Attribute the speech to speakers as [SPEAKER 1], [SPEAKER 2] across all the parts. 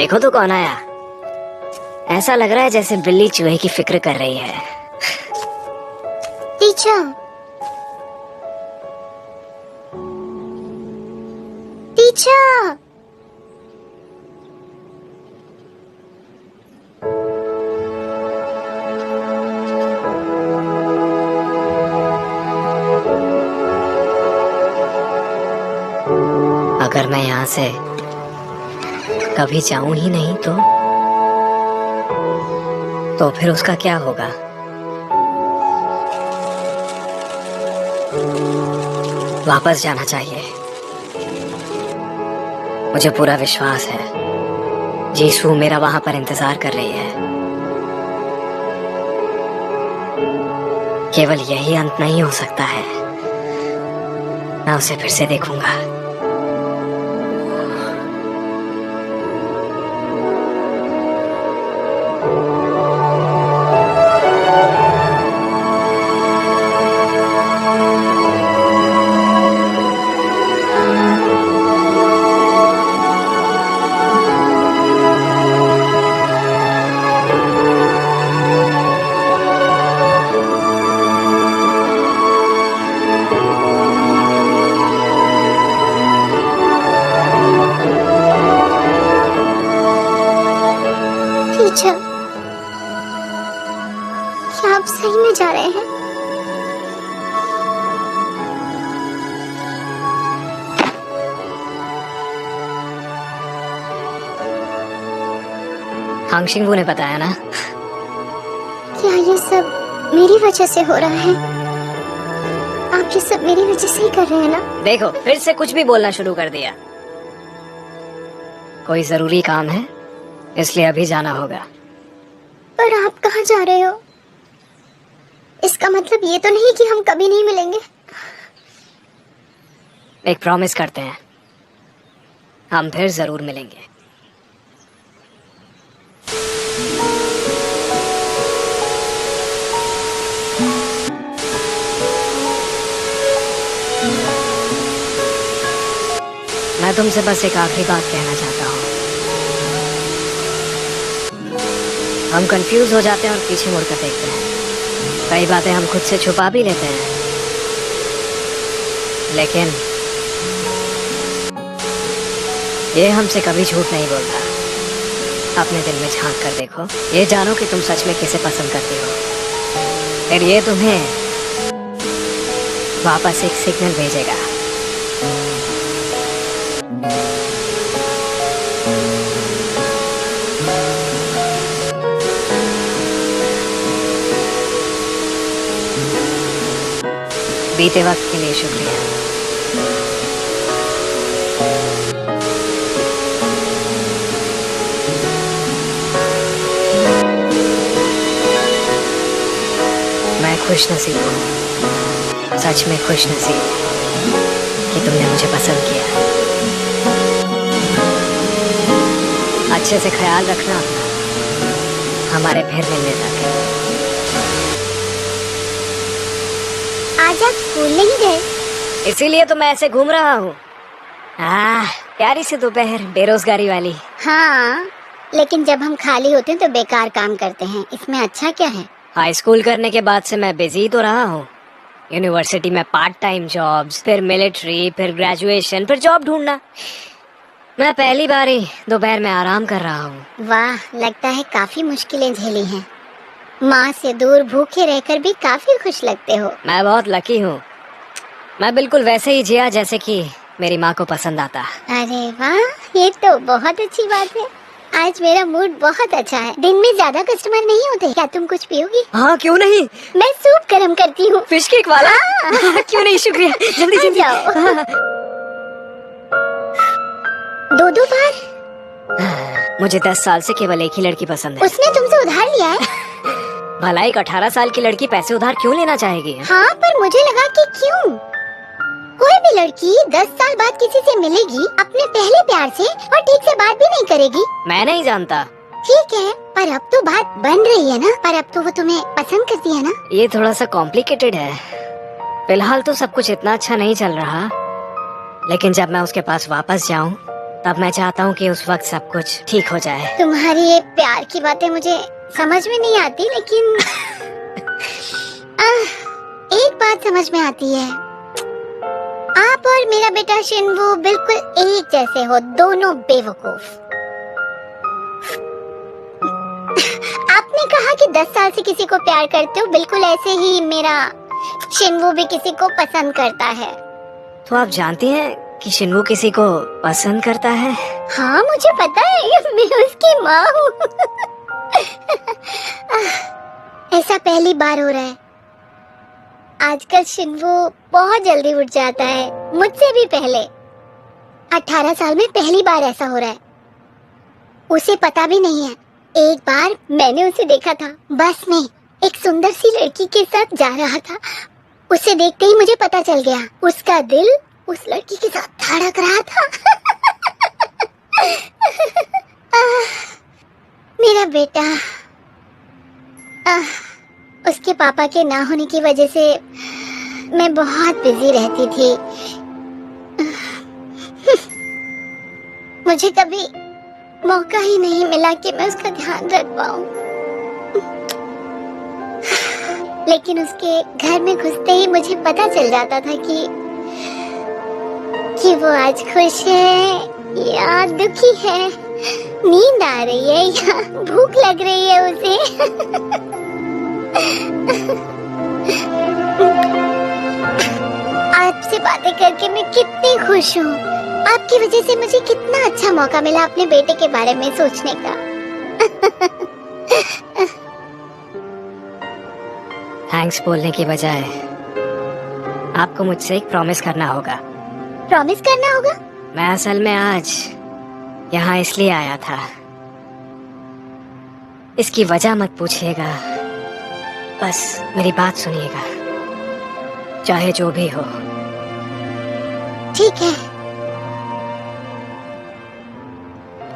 [SPEAKER 1] देखो तो कौन आया। ऐसा लग रहा है जैसे बिल्ली चूहे की फिक्र कर रही है।
[SPEAKER 2] टीचर, टीचर,
[SPEAKER 1] अगर मैं यहाँ से कभी जाऊं ही नहीं तो फिर उसका क्या होगा? वापस जाना चाहिए। मुझे पूरा विश्वास है जीसू मेरा वहां पर इंतजार कर रही है। केवल यही अंत नहीं हो सकता है। मैं उसे फिर से देखूंगा।
[SPEAKER 2] टीचर, क्या आप सही में जा रहे हैं?
[SPEAKER 1] हांगशिंगवू ने बताया ना।
[SPEAKER 2] क्या ये सब मेरी वजह से हो रहा है? आप ये सब मेरी वजह से ही कर रहे हैं ना?
[SPEAKER 1] देखो, फिर से कुछ भी बोलना शुरू कर दिया। कोई जरूरी काम है इसलिए अभी जाना होगा।
[SPEAKER 2] पर आप कहाँ जा रहे हो? इसका मतलब ये तो नहीं कि हम कभी नहीं मिलेंगे।
[SPEAKER 1] एक प्रॉमिस करते हैं, हम फिर जरूर मिलेंगे। मैं तुमसे बस एक आखिरी बात कहना चाहता हूँ। हम कंफ्यूज हो जाते हैं और पीछे मुड़कर देखते हैं। कई बातें हम खुद से छुपा भी लेते हैं, लेकिन ये हमसे कभी झूठ नहीं बोलता। अपने दिल में झांक कर देखो, ये जानो कि तुम सच में किसे पसंद करती हो। फिर ये तुम्हें वापस एक सिग्नल भेजेगा। बीते वक्त के लिए शुक्रिया। मैं खुशनसीब हूँ, सच में खुशनसीब कि तुमने मुझे पसंद किया। अच्छे से ख्याल रखना अपना, हमारे फिर मिलने तक।
[SPEAKER 2] आज आप स्कूल नहीं गए?
[SPEAKER 1] इसीलिए तो मैं ऐसे घूम रहा हूँ। प्यारी सी दोपहर, बेरोजगारी वाली।
[SPEAKER 2] हाँ, लेकिन जब हम खाली होते हैं तो बेकार काम करते हैं, इसमें अच्छा क्या है?
[SPEAKER 1] हाई स्कूल करने के बाद से मैं बिजी तो रहा हूँ। यूनिवर्सिटी में पार्ट टाइम जॉब्स, फिर मिलिट्री, फिर ग्रेजुएशन, फिर जॉब ढूंढना। मैं पहली बार ही दोपहर में आराम कर रहा हूँ।
[SPEAKER 2] वाह, लगता है काफी मुश्किलें झेली हैं। माँ से दूर भूखे रहकर भी काफी खुश लगते हो।
[SPEAKER 1] मैं बहुत लकी हूँ। मैं बिल्कुल वैसे ही जिया जैसे कि मेरी माँ को पसंद आता।
[SPEAKER 2] अरे वाह, ये तो बहुत अच्छी बात है। आज मेरा मूड बहुत अच्छा है। दिन में ज्यादा कस्टमर नहीं होते। क्या तुम कुछ पियोगी?
[SPEAKER 1] हाँ, क्यों नहीं।
[SPEAKER 2] मैं सूप गर्म करती हूँ।
[SPEAKER 1] फिश केक वाला? क्यों नहीं, शुक्रिया। जल्दी जल्दी
[SPEAKER 2] जाओ। दो बार?
[SPEAKER 1] मुझे 10 साल से केवल एक ही लड़की पसंद है।
[SPEAKER 2] उसने तुमसे उधार लिया है?
[SPEAKER 1] भला एक 18 साल की लड़की पैसे उधार क्यों लेना चाहेगी?
[SPEAKER 2] हाँ, पर मुझे लगा कि क्यों? कोई भी लड़की 10 साल बाद किसी से मिलेगी अपने पहले प्यार से और ठीक से बात भी नहीं करेगी।
[SPEAKER 1] मैं नहीं जानता।
[SPEAKER 2] ठीक है, पर अब तो बात बन रही है ना। पर अब तो वो तुम्हें पसंद करती है ना?
[SPEAKER 1] ये थोड़ा सा कॉम्प्लिकेटेड है। फिलहाल तो सब कुछ इतना अच्छा नहीं चल रहा, लेकिन जब मैं उसके पास वापस जाऊं तब मैं चाहता हूँ कि उस वक्त सब कुछ ठीक हो जाए।
[SPEAKER 2] तुम्हारी ये प्यार की बातें मुझे समझ में नहीं आती, लेकिन एक बात समझ में आती है, आप और मेरा बेटा शिनवू बिल्कुल एक जैसे हो, दोनों बेवकूफ। आपने कहा कि 10 साल से किसी को प्यार करते हो, बिल्कुल ऐसे ही मेरा शिनवू भी किसी को पसंद करता है।
[SPEAKER 1] तो आप जानती हैं कि शिनवू किसी को पसंद करता है?
[SPEAKER 2] हाँ मुझे पता है, मैं उसकी माँ हूँ। ऐसा पहली बार हो रहा है। आजकल शिनवू बहुत जल्दी उठ जाता है, मुझसे भी पहले। 18 साल में पहली बार ऐसा हो रहा है। उसे पता भी नहीं है। एक बार मैंने उसे देखा था, बस में एक सुंदर सी लड़की के साथ जा रहा था। उसे देखते ही मुझे पता चल गया, उसका दिल उस लड़की के साथ धड़क रहा था। मेरा बेटा, उसके पापा के ना होने की वजह से मैं बहुत बिजी रहती थी। मुझे कभी मौका ही नहीं मिला कि मैं उसका ध्यान रख पाऊं। लेकिन उसके घर में घुसते ही मुझे पता चल जाता था कि वो आज खुश है या दुखी है, नींद आ रही है या भूख लग रही है उसे। आपसे बातें करके मैं कितनी खुश हूँ। आपकी वजह से मुझे कितना अच्छा मौका मिला अपने बेटे के बारे में सोचने का।
[SPEAKER 1] थैंक्स बोलने की बजाय आपको मुझसे एक प्रॉमिस करना होगा।
[SPEAKER 2] प्रॉमिस करना होगा?
[SPEAKER 1] मैं असल में आज यहाँ इसलिए आया था। इसकी वजह मत पूछिएगा, बस मेरी बात सुनिएगा, चाहे जो भी हो।
[SPEAKER 2] ठीक है।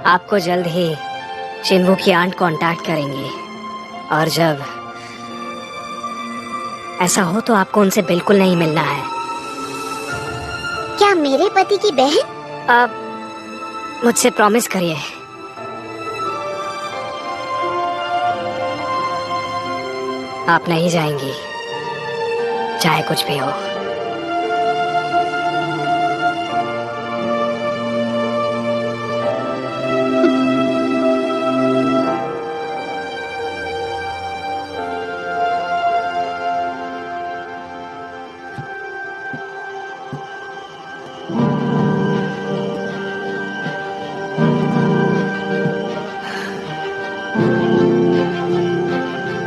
[SPEAKER 1] आपको जल्द ही शिनवू की आंट कांटेक्ट करेंगी, और जब ऐसा हो तो आपको उनसे बिल्कुल नहीं मिलना है।
[SPEAKER 2] क्या मेरे पति की बहन?
[SPEAKER 1] आप मुझसे प्रॉमिस करिए। आप नहीं जाएंगी, चाहे कुछ भी हो।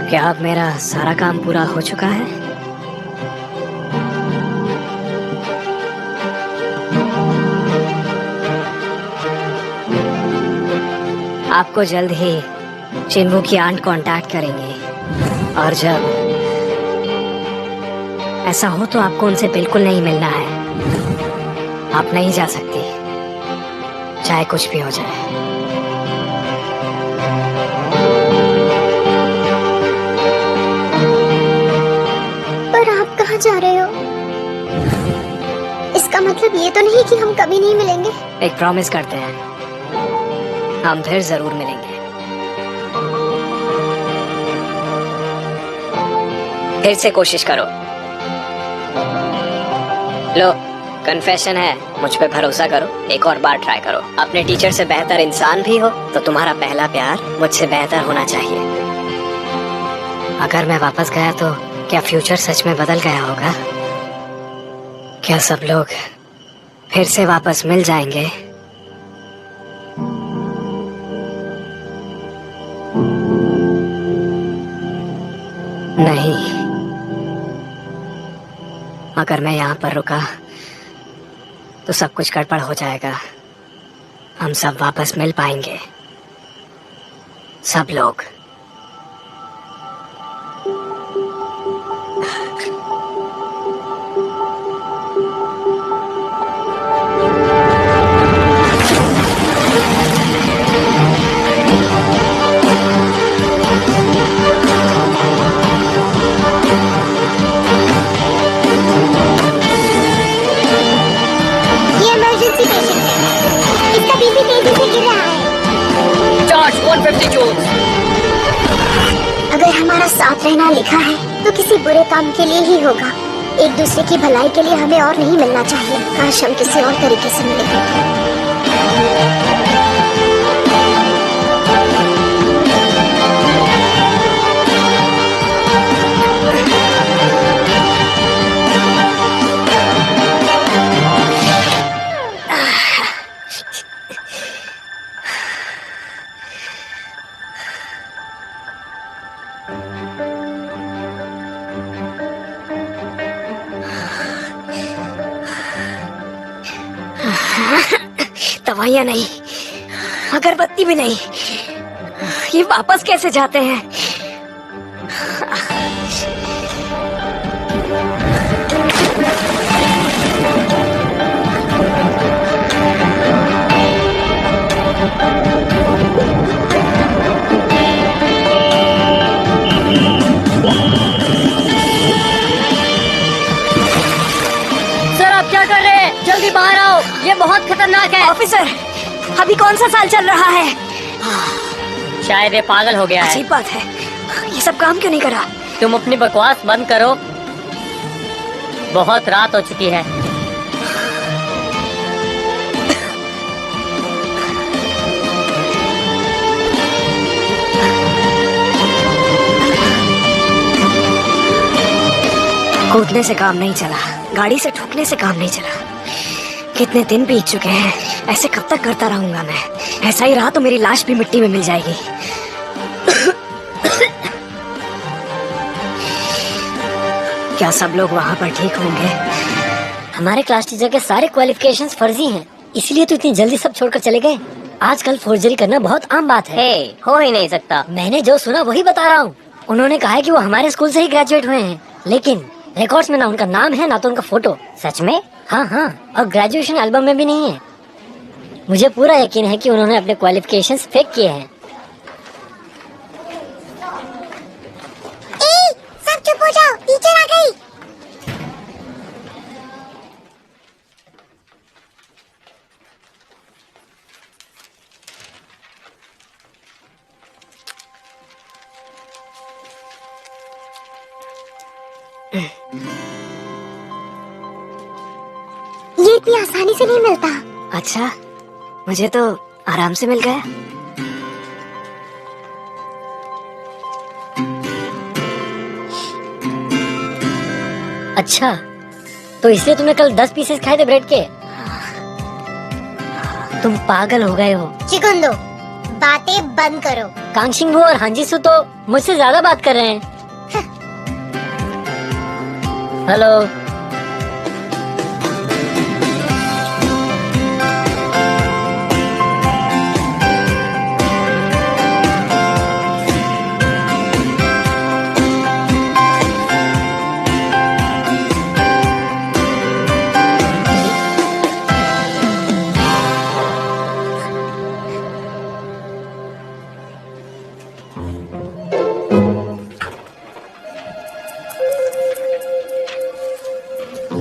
[SPEAKER 1] क्या अब मेरा सारा काम पूरा हो चुका है? आपको जल्द ही शिनवू की आंट कांटेक्ट करेंगे, और जब ऐसा हो तो आपको उनसे बिल्कुल नहीं मिलना है। आप नहीं जा सकती, चाहे कुछ भी हो जाए।
[SPEAKER 2] कहाँ जा रहे हो? इसका मतलब ये तो नहीं कि हम कभी नहीं मिलेंगे?
[SPEAKER 1] एक प्रॉमिस करते हैं, हम फिर जरूर मिलेंगे। फिर से कोशिश करो। लो, कन्फेशन है, मुझ पे भरोसा करो, एक और बार ट्राई करो। अपने टीचर से बेहतर इंसान भी हो तो तुम्हारा पहला प्यार मुझसे बेहतर होना चाहिए। अगर मैं वापस गया तो क्या फ्यूचर सच में बदल गया होगा? क्या सब लोग फिर से वापस मिल जाएंगे? नहीं, अगर मैं यहाँ पर रुका तो सब कुछ गड़बड़ हो जाएगा। हम सब वापस मिल पाएंगे, सब लोग।
[SPEAKER 2] ये इमरजेंसी पेशेंट है, इसका बीपी यहाँ लिखा है तो किसी बुरे काम के लिए ही होगा। एक दूसरे की भलाई के लिए हमें और नहीं मिलना चाहिए। काश हम किसी और तरीके से मिले थे।
[SPEAKER 1] दवाइयाँ नहीं, अगरबत्ती भी नहीं, ये वापस कैसे जाते हैं? सर आप क्या कर रहे हैं? जल्दी बाहर आओ, ये बहुत खतरनाक है। ऑफिसर, अभी कौन सा साल चल रहा है?
[SPEAKER 3] शायद ये पागल हो गया है।
[SPEAKER 1] अजीब बात है, ये सब काम क्यों नहीं करा?
[SPEAKER 3] तुम अपनी बकवास बंद करो, बहुत रात हो चुकी है।
[SPEAKER 1] कूदने से काम नहीं चला, गाड़ी से ठोकने से काम नहीं चला। कितने दिन बीत चुके हैं, ऐसे कब तक करता रहूंगा मैं? ऐसा ही रहा तो मेरी लाश भी मिट्टी में मिल जाएगी। क्या सब लोग वहाँ पर ठीक होंगे?
[SPEAKER 3] हमारे क्लास टीचर के सारे क्वालिफिकेशंस फर्जी हैं, इसलिए तो इतनी जल्दी सब छोड़कर चले गए। आजकल फोर्जरी करना बहुत आम बात है। हो ही नहीं सकता। मैंने जो सुना वही बता रहा हूँ। उन्होंने कहा है कि वो हमारे स्कूल से ही ग्रेजुएट हुए हैं, लेकिन रिकॉर्ड्स में ना उनका नाम है ना तो उनका फोटो। सच में? हाँ हाँ, और ग्रेजुएशन एल्बम में भी नहीं है। मुझे पूरा यकीन है कि उन्होंने अपने क्वालिफिकेशंस फेक किए हैं।
[SPEAKER 2] सब चुप हो जाओ, टीचर आ गई। ये इतनी आसानी से नहीं मिलता।
[SPEAKER 1] अच्छा, मुझे तो आराम से मिल गया।
[SPEAKER 3] अच्छा, तो इसलिए तुमने कल 10 पीसेस खाए थे ब्रेड के? तुम पागल हो गए हो।
[SPEAKER 2] चिकन दो, बातें बंद करो।
[SPEAKER 3] कांगशिंगबू और हांजीसू तो मुझसे ज्यादा बात कर रहे हैं। हेलो।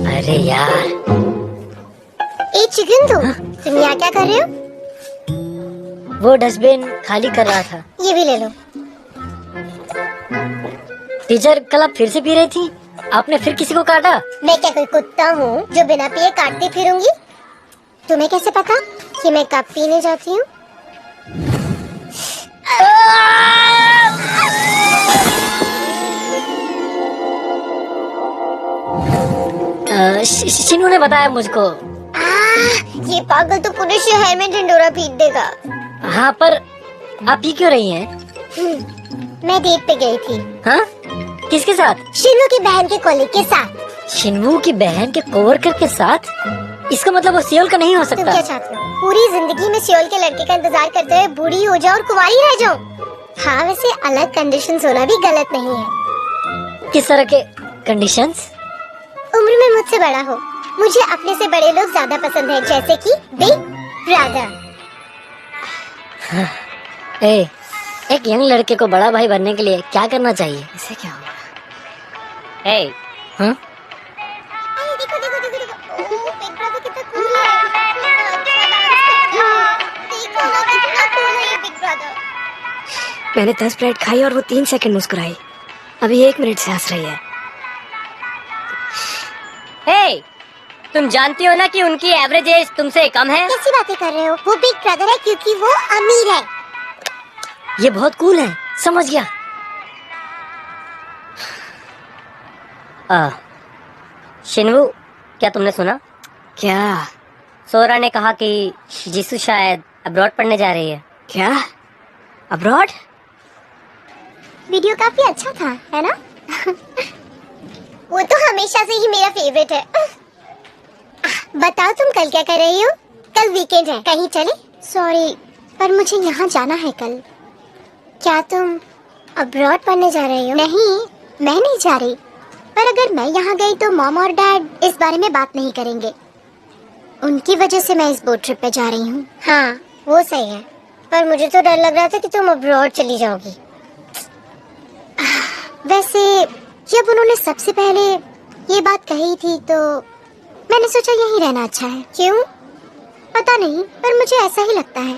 [SPEAKER 3] अरे यार,
[SPEAKER 2] ए चिकन दो, तुम यहाँ क्या कर रहे हो?
[SPEAKER 3] वो डस्टबिन खाली कर रहा था।
[SPEAKER 2] ये भी ले लो।
[SPEAKER 3] टीचर, कल आप फिर से पी रही थी, आपने फिर किसी को काटा?
[SPEAKER 2] मैं क्या कोई कुत्ता हूँ जो बिना पिए काटती फिरूंगी? तुम्हें कैसे पता कि मैं कब पीने जाती हूँ?
[SPEAKER 3] शिनू ने बताया मुझको।
[SPEAKER 2] ये पागल तो पूरे शहर में ढिंडोरा पीट देगा।
[SPEAKER 3] हाँ, पर आप पी क्यों रही हैं?
[SPEAKER 2] मैं डेट पे गई थी।
[SPEAKER 3] हाँ? किसके साथ?
[SPEAKER 2] शिनू की बहन के कॉलेज के साथ।
[SPEAKER 3] शिनू की बहन के कोवर्कर के साथ? इसका मतलब वो सियोल का नहीं हो
[SPEAKER 2] तुम
[SPEAKER 3] सकता।
[SPEAKER 2] क्या चाहते हो? पूरी जिंदगी में सियोल के लड़के का इंतजार करते हुए बूढ़ी हो जाओ और कुंवारी रह जाओ? हाँ, वैसे अलग कंडीशंस होना भी गलत नहीं है।
[SPEAKER 3] किस तरह के कंडीशंस?
[SPEAKER 2] उम्र में मुझसे बड़ा हो। मुझे अपने से बड़े लोग ज्यादा पसंद है, जैसे कि बिग ब्रदर।
[SPEAKER 3] एक यंग लड़के को बड़ा भाई बनने के लिए क्या करना चाहिए?
[SPEAKER 1] इसे क्या हुआ?
[SPEAKER 3] हाँ?
[SPEAKER 2] देखो देखो देखो देखो, ओह बिग ब्रदर कितना कूल है। देखो ना कितना कूल है ये बिग ब्रदर।
[SPEAKER 1] मैंने 10 ब्रेड खाई और वो 3 सेकंड मुस्कुराई। अभी 1 मिनट से हंस रही है।
[SPEAKER 3] हे, तुम जानती हो ना कि उनकी एवरेज एज तुमसे कम है।
[SPEAKER 2] कैसी बातें कर रहे हो? वो बिग ब्रदर है क्योंकि वो अमीर है।
[SPEAKER 3] ये बहुत कूल है, समझ गया। शिनवू, क्या तुमने सुना?
[SPEAKER 1] क्या?
[SPEAKER 3] सोरा ने कहा कि जीसू शायद अब्रॉड पढ़ने जा रही है।
[SPEAKER 1] क्या? अब्रॉड?
[SPEAKER 2] वीडियो काफी अच्छा था, है ना? वो तो हमेशा से ही मेरा फेवरेट है। बताओ तुम कल क्या कर रही हो? कल वीकेंड है, कहीं चले? सॉरी, पर मुझे यहाँ जाना है कल। क्या तुम अब्रॉड पढ़ने जा रही हो? नहीं, मैं नहीं जा रही। पर अगर मैं यहाँ गई तो मॉम और डैड इस बारे में बात नहीं करेंगे। उनकी वजह से मैं इस बोट ट्रिप पे जा रही हूँ। हाँ, वो सही है। पर मुझे तो डर लग रहा था कि तुम अब्रॉड चली जाओगी। वैसे जब उन्होंने सबसे पहले ये बात कही थी तो मैंने सोचा यहीं रहना अच्छा है। क्यों? पता नहीं, पर मुझे ऐसा ही लगता है।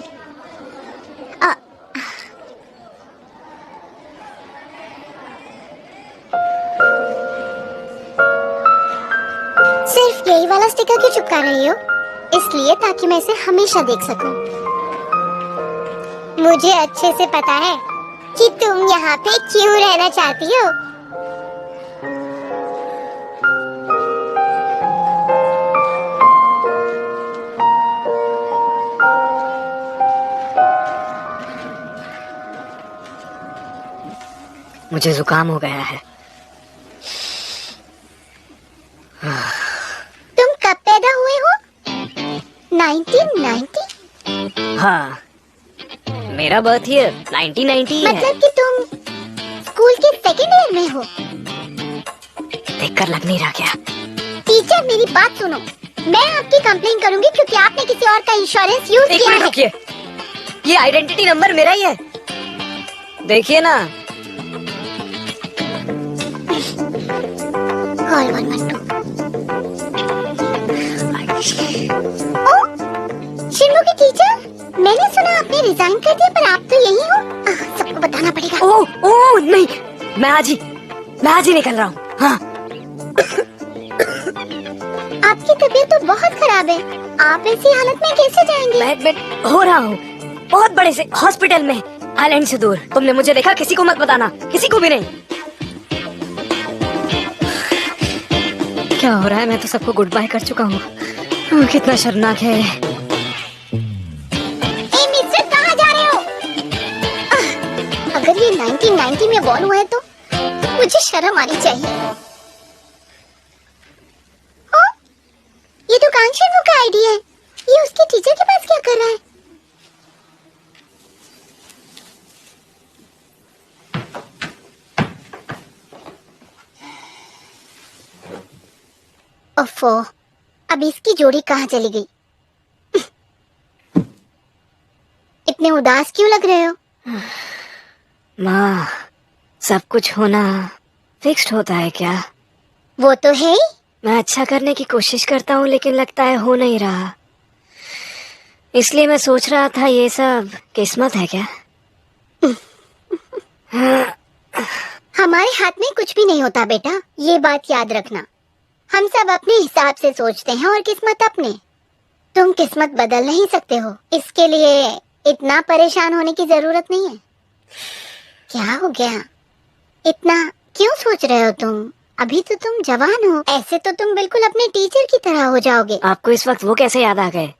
[SPEAKER 2] सिर्फ यही वाला स्टिकर क्यों चिपका रही हो? इसलिए ताकि मैं इसे हमेशा देख सकूं। मुझे अच्छे से पता है कि तुम यहाँ पे क्यों रहना चाहती हो।
[SPEAKER 1] मुझे जुकाम हो गया है।
[SPEAKER 2] तुम कब पैदा हुए हो? 1990?
[SPEAKER 1] हाँ, मेरा बर्थ ईयर 1990 है।
[SPEAKER 2] मतलब कि तुम स्कूल के सेकेंड ईयर में हो?
[SPEAKER 1] देखकर लग नहीं रहा क्या?
[SPEAKER 2] टीचर, मेरी बात सुनो। मैं आपकी कंप्लेन करूंगी क्योंकि आपने किसी और का इंश्योरेंस यूज
[SPEAKER 1] एक
[SPEAKER 2] किया
[SPEAKER 1] मिनट
[SPEAKER 2] है।
[SPEAKER 1] रुकिए, ये आइडेंटिटी नंबर मेरा ही है, देखिए ना।
[SPEAKER 2] कॉल 112। ओ, शिन्वू की टीचर, मैंने सुना आपने रिजाइन कर दिया, पर आप तो यही हो। सबको बताना पड़ेगा।
[SPEAKER 1] ओह नहीं, मैं आज ही निकल रहा हूँ। हाँ।
[SPEAKER 2] आपकी तबीयत तो बहुत खराब है, आप ऐसी हालत में कैसे जाएंगे?
[SPEAKER 1] मैं एडमिट हो रहा हूँ बहुत बड़े से हॉस्पिटल में, आइलैंड से दूर। तुमने मुझे देखा? किसी को मत बताना, किसी को भी नहीं। क्या हो रहा है? मैं तो सबको गुड बाय कर चुका हूँ। कितना शर्मनाक है।
[SPEAKER 2] ए मिस्टर, कहाँ जा रहे हो? अगर ये 1990 में बॉर्न हुआ है तो मुझे शर्म आनी चाहिए। ओ, ये तो कांक्षी का आईडी है। ये उसके टीचर के पास क्या कर रहा है? ओफो, अब इसकी जोड़ी कहाँ चली गई? इतने उदास क्यों लग रहे हो?
[SPEAKER 1] माँ, सब कुछ होना फिक्स्ड होता है क्या?
[SPEAKER 2] वो तो है ही।
[SPEAKER 1] मैं अच्छा करने की कोशिश करता हूँ लेकिन लगता है हो नहीं रहा। इसलिए मैं सोच रहा था ये सब किस्मत है क्या?
[SPEAKER 2] हमारे हाथ में कुछ भी नहीं होता बेटा, ये बात याद रखना। हम सब अपने हिसाब से सोचते हैं और किस्मत अपने। तुम किस्मत बदल नहीं सकते हो, इसके लिए इतना परेशान होने की जरूरत नहीं है। क्या हो गया? इतना क्यों सोच रहे हो तुम? अभी तो तुम जवान हो, ऐसे तो तुम बिल्कुल अपने टीचर की तरह हो जाओगे।
[SPEAKER 1] आपको इस वक्त वो कैसे याद आ गए?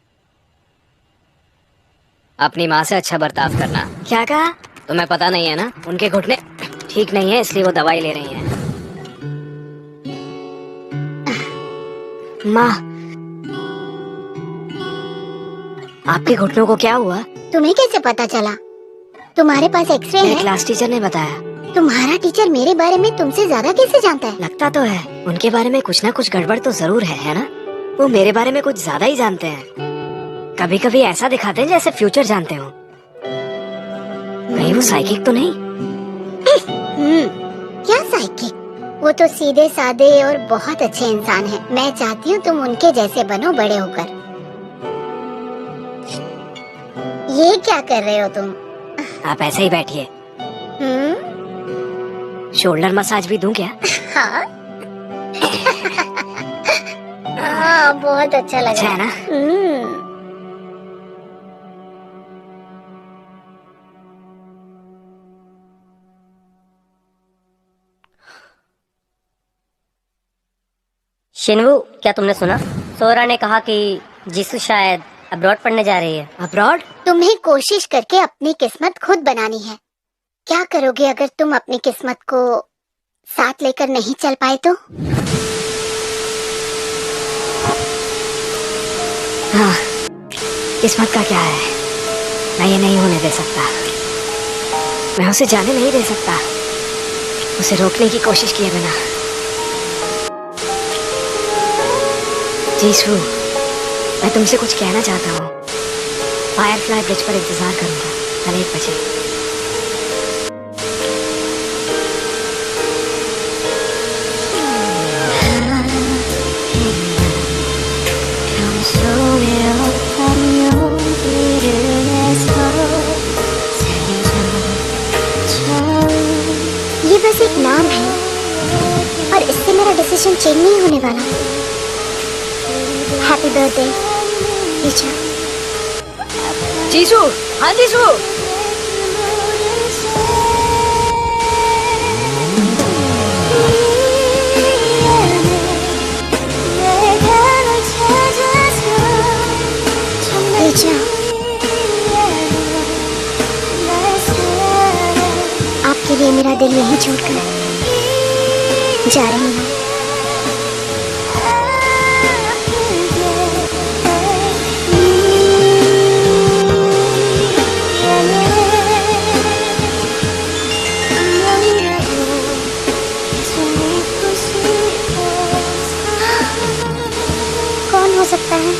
[SPEAKER 1] अपनी माँ से अच्छा बर्ताव करना। क्या कहा? तुम्हें पता नहीं है ना, उनके घुटने ठीक नहीं है इसलिए वो दवाई ले रही हैं। माँ, आपके घुटनों को क्या हुआ?
[SPEAKER 2] तुम्हें कैसे पता चला? तुम्हारे पास एक्सरे
[SPEAKER 1] मेरे
[SPEAKER 2] है?
[SPEAKER 1] क्लास टीचर ने बताया।
[SPEAKER 2] तुम्हारा टीचर मेरे बारे में तुमसे ज्यादा कैसे जानता है?
[SPEAKER 1] लगता तो है उनके बारे में कुछ ना कुछ गड़बड़ तो जरूर है ना? वो मेरे बारे में कुछ ज्यादा ही जानते हैं। कभी कभी ऐसा दिखाते हैं जैसे फ्यूचर जानते हो। कहीं वो साइकिक तो नहीं?
[SPEAKER 2] क्या साइकिक? वो तो सीधे साधे और बहुत अच्छे इंसान हैं। मैं चाहती हूँ तुम उनके जैसे बनो बड़े होकर। ये क्या कर रहे हो तुम?
[SPEAKER 1] आप ऐसे ही बैठिए। शोल्डर मसाज भी दूं क्या?
[SPEAKER 2] हाँ हाँ, बहुत अच्छा लगा।
[SPEAKER 1] अच्छा है ना?
[SPEAKER 3] शिनवू, क्या तुमने सुना? सोरा ने कहा कि जीसू शायद अब्रॉड पढ़ने जा रही है।
[SPEAKER 1] अब्रॉड?
[SPEAKER 2] तुम्हें कोशिश करके अपनी किस्मत खुद बनानी है। क्या करोगे अगर तुम अपनी किस्मत को साथ लेकर नहीं चल पाए तो?
[SPEAKER 1] हाँ, किस्मत का क्या है, मैं ये नहीं होने दे सकता। मैं उसे जाने नहीं दे सकता, उसे रोकने की कोशिश किए बिना। जीसू, मैं तुमसे कुछ कहना चाहता हूँ। फायरफ्लाई ब्रिज पर इंतजार करूंगा कल 1 बजे।
[SPEAKER 2] ये बस एक नाम है और इससे मेरा डिसीजन चेंज नहीं होने वाला। Happy birthday teacher.
[SPEAKER 1] जीसू, हाँ जीसू।
[SPEAKER 2] आपके लिए मेरा दिल यहीं छोड़कर जा रही हूँ। कौन हो सकता है?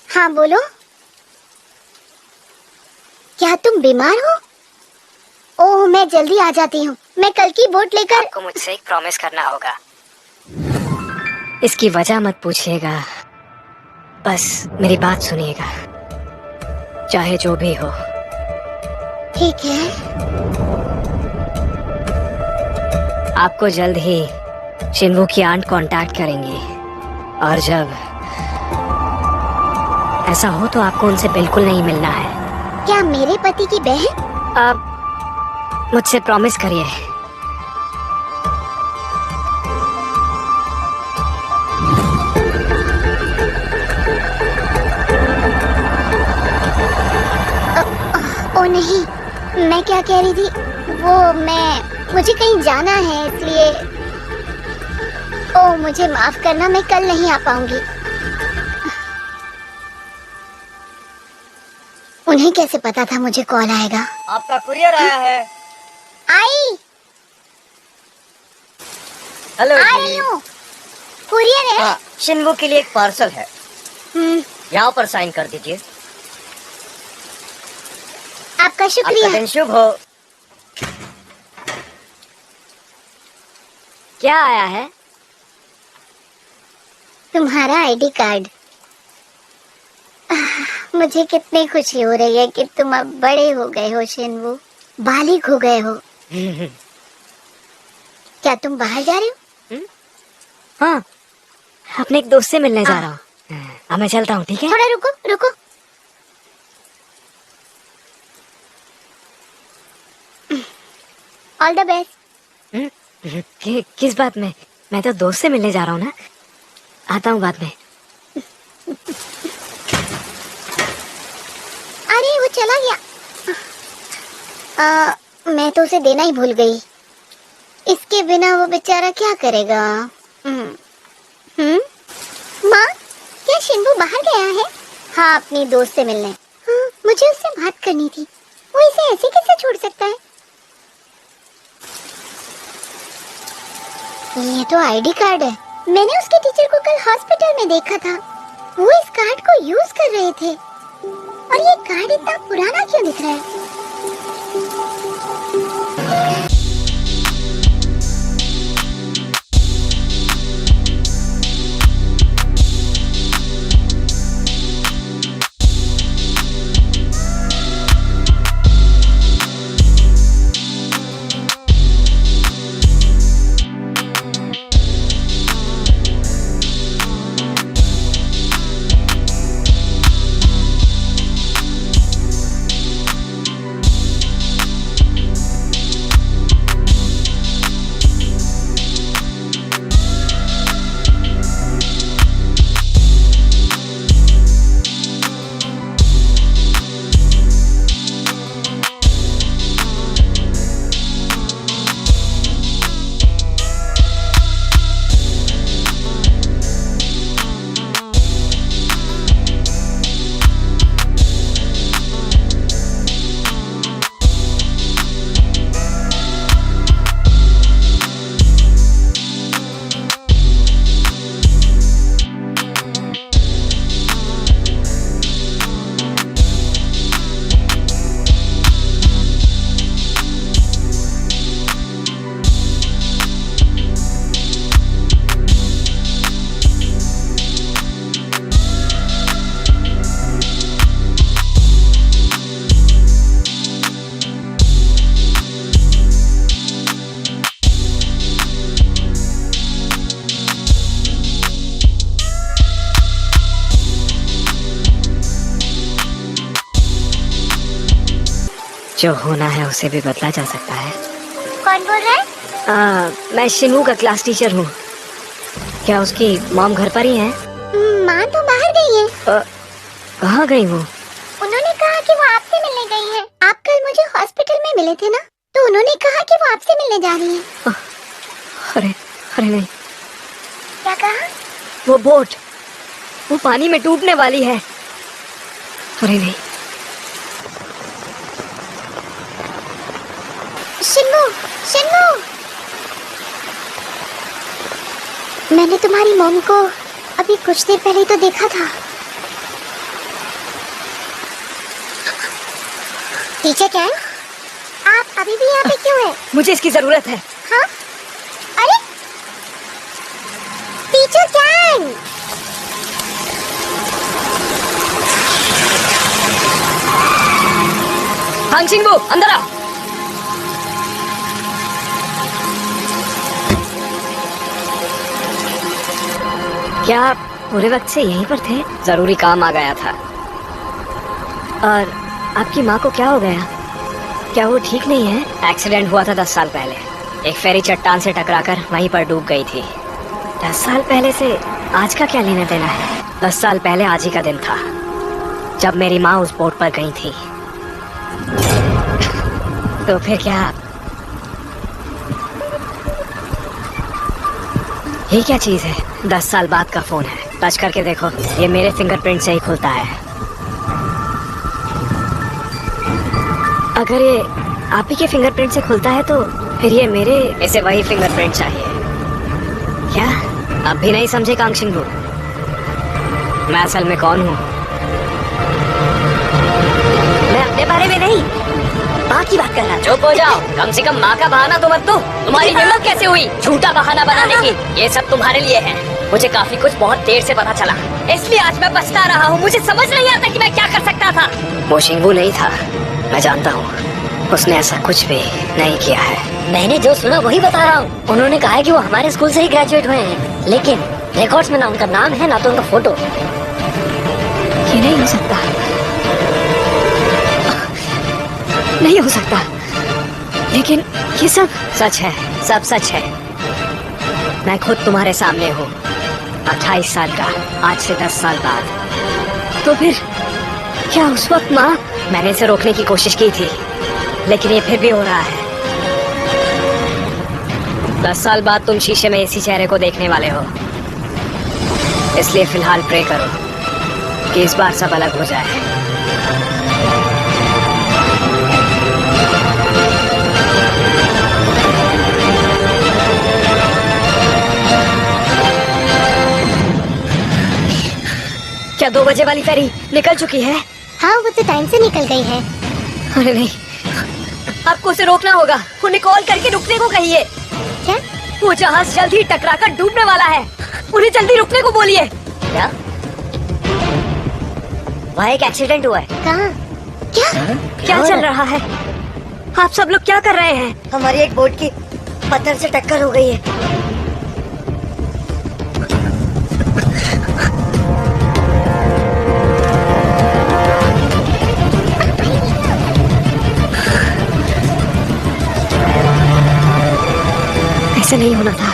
[SPEAKER 2] हाँ बोलो, क्या तुम बीमार हो? ओह, मैं जल्दी आ जाती हूँ। मैं कल की बोट लेकर।
[SPEAKER 1] आपको मुझसे एक प्रॉमिस करना होगा। इसकी वजह मत पूछिएगा, बस मेरी बात सुनिएगा, चाहे जो भी हो।
[SPEAKER 2] ठीक है।
[SPEAKER 1] आपको जल्द ही शिनवू की आंट कांटेक्ट करेंगी, और जब ऐसा हो तो आपको उनसे बिल्कुल नहीं मिलना है।
[SPEAKER 2] क्या मेरे पति की बहन?
[SPEAKER 1] आप मुझसे प्रॉमिस करिए।
[SPEAKER 2] ओ नहीं, मैं क्या कह रही थी, मुझे कहीं जाना है, इसलिए ओ मुझे माफ करना, मैं कल नहीं आ पाऊंगी। उन्हें कैसे पता था मुझे कॉल आएगा?
[SPEAKER 3] आपका कुरियर आया है।
[SPEAKER 2] आई
[SPEAKER 3] हेलो
[SPEAKER 2] आ रही हूँ। कुरियर है।
[SPEAKER 3] हाँ, शिनवू के लिए एक पार्सल है। यहाँ पर साइन कर दीजिए।
[SPEAKER 2] आपका शुक्रिया।
[SPEAKER 3] आपका दिन शुभ हो।
[SPEAKER 1] क्या आया है?
[SPEAKER 2] तुम्हारा आईडी कार्ड। मुझे कितनी खुशी हो रही है कि तुम अब बड़े हो गए हो शिनवू, बालिग हो गए हो। क्या तुम बाहर जा रहे हो?
[SPEAKER 1] हाँ, अपने एक दोस्त से मिलने जा रहा हूँ। अब मैं चलता हूँ, ठीक है?
[SPEAKER 2] थोड़ा रुको रुको। All the best.
[SPEAKER 1] किस बात में? मैं तो दोस्त से मिलने जा रहा हूँ ना। आता हूँ बाद में।
[SPEAKER 2] अरे वो चला गया। मैं तो उसे देना ही भूल गई। इसके बिना वो बेचारा क्या करेगा? माँ, क्या शिनवू बाहर गया है? हाँ, अपनी दोस्त से मिलने। हाँ, मुझे उससे बात करनी थी। वो इसे ऐसे कैसे छोड़ सकता है? ये तो आईडी कार्ड है। मैंने उसके टीचर को कल हॉस्पिटल में देखा था। वो इस कार्ड को यूज कर रहे थे। और ये कार्ड इतना पुराना क्यों दिख रहा है?
[SPEAKER 1] जो होना है उसे भी बदला जा सकता है।
[SPEAKER 2] कौन बोल रहा है?
[SPEAKER 1] मैं शिनू का क्लास टीचर हूँ। क्या उसकी मॉम घर पर ही है?
[SPEAKER 2] माँ तो बाहर गई है।
[SPEAKER 1] कहाँ गई वो?
[SPEAKER 2] उन्होंने कहा कि वो आपसे मिलने गई हैं। आप कल मुझे हॉस्पिटल में मिले थे ना, तो उन्होंने कहा कि वो आपसे मिलने जा रही हैं।
[SPEAKER 1] अरे अरे नहीं,
[SPEAKER 2] क्या कहा?
[SPEAKER 1] वो बोट वो पानी में डूबने वाली है। अरे नहीं।
[SPEAKER 2] शिन्नू, शिन्नू, मैंने तुम्हारी मॉम को अभी कुछ देर पहले तो देखा था। टीचर क्या है? आप अभी भी यहाँ पे क्यों हैं?
[SPEAKER 1] मुझे इसकी जरूरत है।
[SPEAKER 2] हाँ? अरे टीचर कैन,
[SPEAKER 1] हांग चिंगबू अंदर आओ। क्या आप पूरे वक्त से यहीं पर थे? जरूरी काम आ गया था। और आपकी माँ को क्या हो गया? क्या वो ठीक नहीं है? एक्सीडेंट हुआ था 10 साल पहले। एक फेरी चट्टान से टकराकर वहीं पर डूब गई थी। 10 साल पहले से आज का क्या लेना देना है? 10 साल पहले आज ही का दिन था जब मेरी माँ उस बोट पर गई थी। तो फिर क्या? ये क्या चीज है? 10 साल बाद का फोन है। टच करके देखो, ये मेरे फिंगरप्रिंट से ही खुलता है। अगर ये आप ही के फिंगरप्रिंट से खुलता है तो फिर ये मेरे इसे वही फिंगरप्रिंट चाहिए। क्या अब भी नहीं समझे कांग चिंगबू? मैं असल में कौन हूँ? मैं अपने बारे में नहीं, माँ की बात कर रहा। चुप हो जाओ, कम से कम माँ का बहाना तो मत दो। तुम्हारी हिम्मत कैसे हुई झूठा बहाना बनाने की? ये सब तुम्हारे लिए है। मुझे काफी कुछ बहुत देर से पता चला, इसलिए आज मैं पछता रहा हूँ। मुझे समझ नहीं आता कि मैं क्या कर सकता था। वो शिंगबू नहीं था, मैं जानता हूँ। उसने ऐसा कुछ भी नहीं किया है।
[SPEAKER 3] मैंने जो सुना वही बता रहा हूँ। उन्होंने कहा है कि वो हमारे स्कूल से ही ग्रेजुएट हुए हैं, लेकिन रिकॉर्ड्स में ना उनका नाम है ना तो उनका फोटो।
[SPEAKER 1] ये नहीं हो सकता, नहीं हो सकता। लेकिन ये सब सच है, सब सच है। मैं खुद तुम्हारे सामने हूँ, 28 साल का, आज से 10 साल बाद। तो फिर क्या उस वक्त माँ? मैंने इसे रोकने की कोशिश की थी, लेकिन ये फिर भी हो रहा है। 10 साल बाद तुम शीशे में इसी चेहरे को देखने वाले हो, इसलिए फिलहाल प्रे करो कि इस बार सब अलग हो जाए। क्या 2 बजे वाली फेरी निकल चुकी है?
[SPEAKER 2] हाँ वो तो टाइम से निकल गई है।
[SPEAKER 1] अरे नहीं, आपको उसे रोकना होगा। उन्हें कॉल करके रुकने को कहिए।
[SPEAKER 2] क्या?
[SPEAKER 1] वो जहाज जल्द ही टकराकर डूबने वाला है। उन्हें जल्दी रुकने को बोलिए।
[SPEAKER 3] क्या? वहाँ एक एक्सीडेंट हुआ है।
[SPEAKER 2] कहाँ? क्या?
[SPEAKER 1] क्या चल रहा है? आप सब लोग क्या कर रहे हैं?
[SPEAKER 3] हमारी एक बोट की पत्थर से टक्कर हो गई है।
[SPEAKER 1] ऐसे नहीं होना था।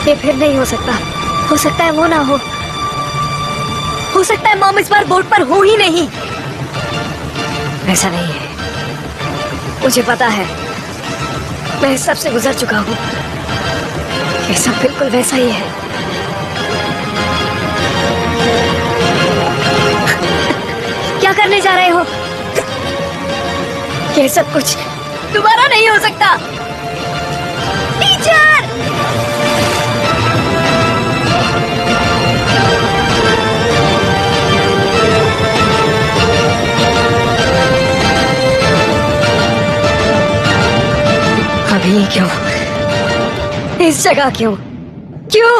[SPEAKER 1] ये फिर नहीं हो सकता। हो सकता है वो ना हो सकता है मॉम इस बार बोट पर हो ही नहीं। ऐसा नहीं है, मुझे पता है। मैं इस सब से गुजर चुका हूँ। ये सब बिल्कुल वैसा ही है। क्या करने जा रहे हो? ये सब कुछ दोबारा नहीं हो सकता। टीचर! अभी क्यों? इस जगह क्यों? क्यों?